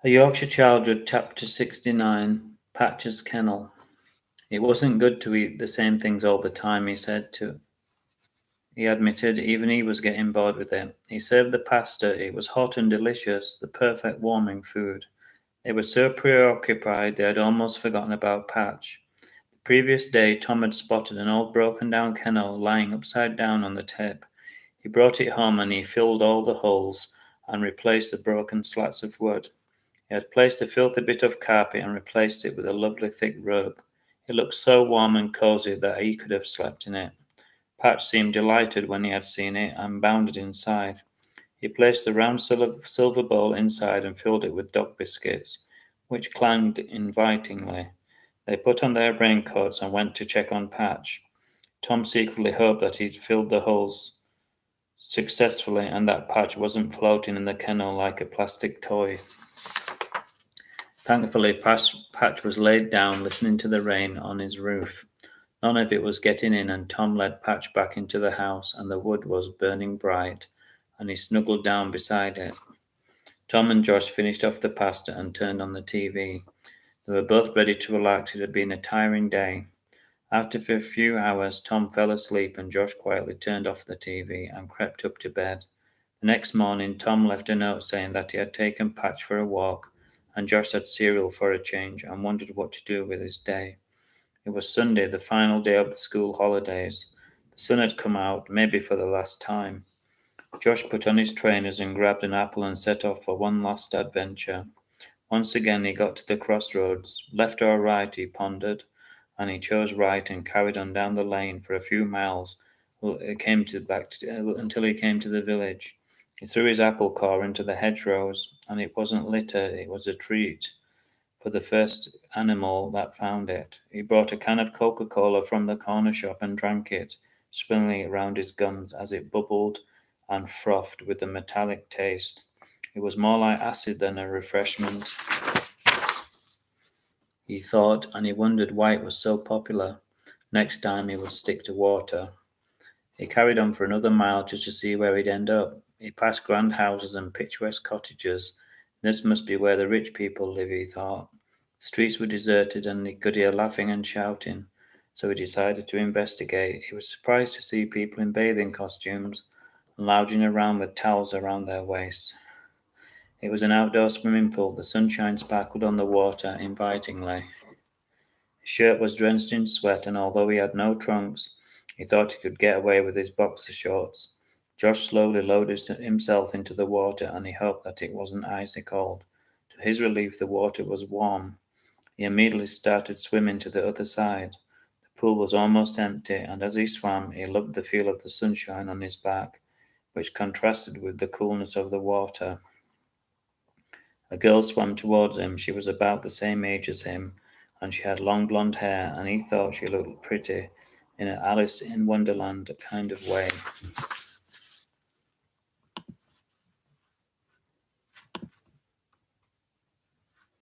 A Yorkshire Childhood, Chapter 69, Patch's Kennel. It wasn't good to eat the same things all the time, he admitted. Even he was getting bored with it. He served the pasta. It was hot and delicious, the perfect warming food. They were so preoccupied they had almost forgotten about Patch. The previous day, Tom had spotted an old broken down kennel lying upside down on the tip. He brought it home and he filled all the holes and replaced the broken slats of wood. He had placed a filthy bit of carpet and replaced it with a lovely thick rug. It looked so warm and cosy that he could have slept in it. Patch seemed delighted when he had seen it and bounded inside. He placed the round silver bowl inside and filled it with dog biscuits, which clanged invitingly. They put on their raincoats and went to check on Patch. Tom secretly hoped that he'd filled the holes successfully and that Patch wasn't floating in the kennel like a plastic toy. Thankfully, Patch was laid down listening to the rain on his roof. None of it was getting in, and Tom led Patch back into the house, and the wood was burning bright, and he snuggled down beside it. Tom and Josh finished off the pasta and turned on the TV. They were both ready to relax. It had been a tiring day. After a few hours, Tom fell asleep, and Josh quietly turned off the TV and crept up to bed. The next morning, Tom left a note saying that he had taken Patch for a walk, and Josh had cereal for a change and wondered what to do with his day. It was Sunday, the final day of the school holidays. The sun had come out, maybe for the last time. Josh put on his trainers and grabbed an apple and set off for one last adventure. Once again he got to the crossroads. Left or right, he pondered, and he chose right and carried on down the lane for a few miles until he came to the village. He threw his apple core into the hedgerows, and it wasn't litter, it was a treat for the first animal that found it. He brought a can of Coca-Cola from the corner shop and drank it, swirling it round his gums as it bubbled and frothed with a metallic taste. It was more like acid than a refreshment, he thought, and he wondered why it was so popular. Next time he would stick to water. He carried on for another mile just to see where he'd end up. He passed grand houses and picturesque cottages. This must be where the rich people live, he thought. The streets were deserted and he could hear laughing and shouting, so he decided to investigate. He was surprised to see people in bathing costumes lounging around with towels around their waists. It was an outdoor swimming pool. The sunshine sparkled on the water invitingly. His shirt was drenched in sweat, and although he had no trunks, he thought he could get away with his boxer shorts. Josh slowly lowered himself into the water, and he hoped that it wasn't icy cold. To his relief, the water was warm. He immediately started swimming to the other side. The pool was almost empty, and as he swam, he loved the feel of the sunshine on his back, which contrasted with the coolness of the water. A girl swam towards him. She was about the same age as him, and she had long blonde hair, and he thought she looked pretty in an Alice in Wonderland kind of way.